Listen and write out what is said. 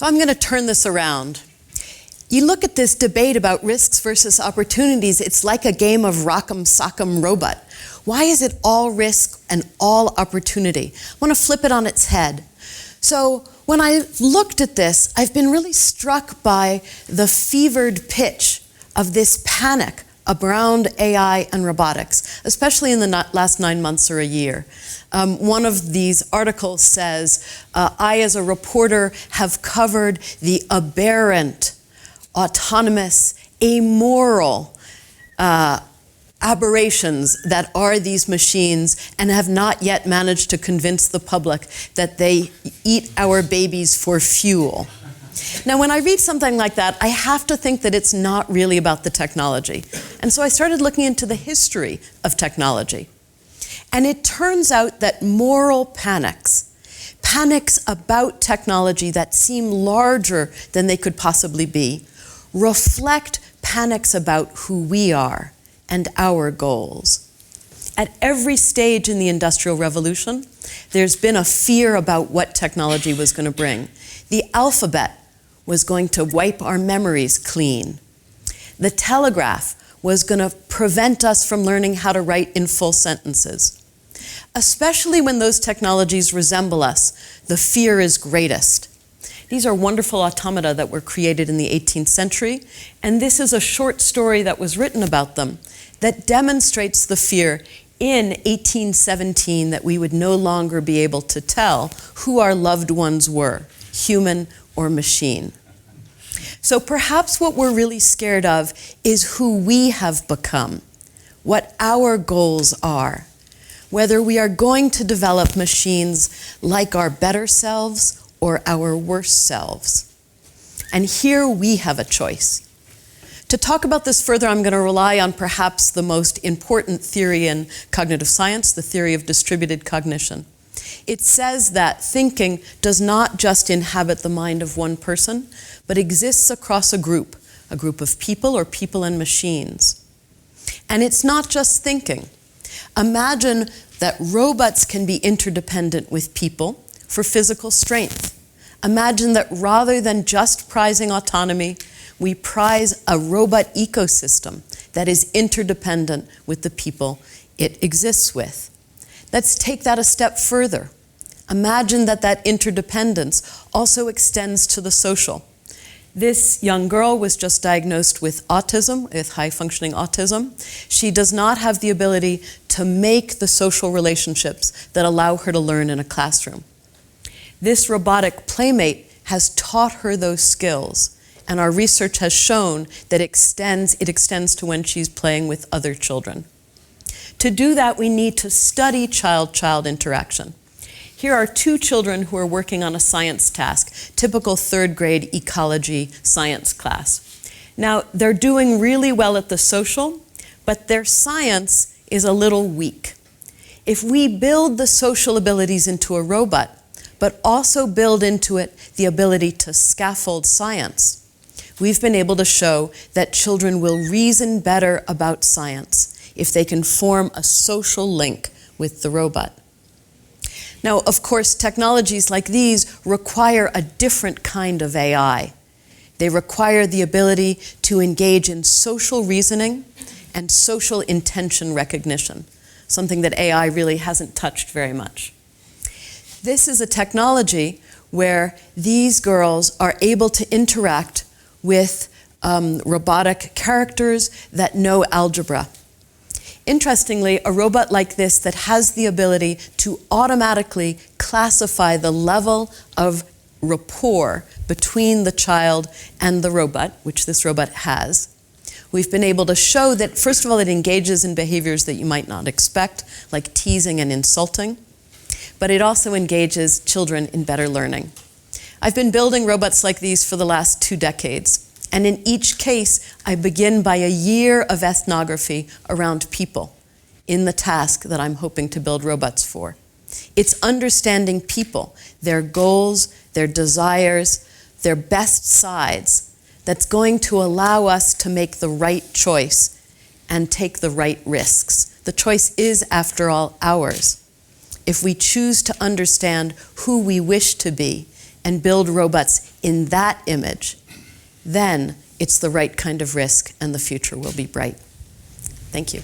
So I'm going to turn this around. You look at this debate about risks versus opportunities, it's like a game of rock'em sock'em robot. Why is it all risk and all opportunity? I want to flip it on its head. So when I looked at this, I've been really struck by the fevered pitch of this panic around AI and robotics, especially in the last 9 months or a year. One of these articles says, I as a reporter have covered the aberrant, autonomous, amoral aberrations that are these machines and have not yet managed to convince the public that they eat our babies for fuel. Now, when I read something like that, I have to think that it's not really about the technology. And so I started looking into the history of technology. And it turns out that moral panics about technology that seem larger than they could possibly be, reflect panics about who we are and our goals. At every stage in the Industrial Revolution, there's been a fear about what technology was going to bring. The alphabet was going to wipe our memories clean. The telegraph was going to prevent us from learning how to write in full sentences. Especially when those technologies resemble us, the fear is greatest. These are wonderful automata that were created in the 18th century, and this is a short story that was written about them that demonstrates the fear in 1817 that we would no longer be able to tell who our loved ones were, human or machine. So perhaps what we're really scared of is who we have become, what our goals are, whether we are going to develop machines like our better selves or our worst selves. And here we have a choice. To talk about this further, I'm going to rely on perhaps the most important theory in cognitive science, the theory of distributed cognition. It says that thinking does not just inhabit the mind of one person, but exists across a group of people or people and machines. And it's not just thinking. Imagine that robots can be interdependent with people for physical strength. Imagine that rather than just prizing autonomy, we prize a robot ecosystem that is interdependent with the people it exists with. Let's take that a step further. Imagine that that interdependence also extends to the social. This young girl was just diagnosed with autism, with high-functioning autism. She does not have the ability to make the social relationships that allow her to learn in a classroom. This robotic playmate has taught her those skills, and our research has shown that it extends to when she's playing with other children. To do that, we need to study child-child interaction. Here are two children who are working on a science task, typical third grade ecology science class. Now, they're doing really well at the social, but their science is a little weak. If we build the social abilities into a robot, but also build into it the ability to scaffold science, we've been able to show that children will reason better about science if they can form a social link with the robot. Now, of course, technologies like these require a different kind of AI. They require the ability to engage in social reasoning and social intention recognition, something that AI really hasn't touched very much. This is a technology where these girls are able to interact with robotic characters that know algebra. Interestingly, a robot like this that has the ability to automatically classify the level of rapport between the child and the robot, which this robot has, we've been able to show that, first of all, it engages in behaviors that you might not expect, like teasing and insulting, but it also engages children in better learning. I've been building robots like these for the last 2 decades. And in each case, I begin by a year of ethnography around people in the task that I'm hoping to build robots for. It's understanding people, their goals, their desires, their best sides, that's going to allow us to make the right choice and take the right risks. The choice is, after all, ours. If we choose to understand who we wish to be and build robots in that image, then it's the right kind of risk and the future will be bright. Thank you.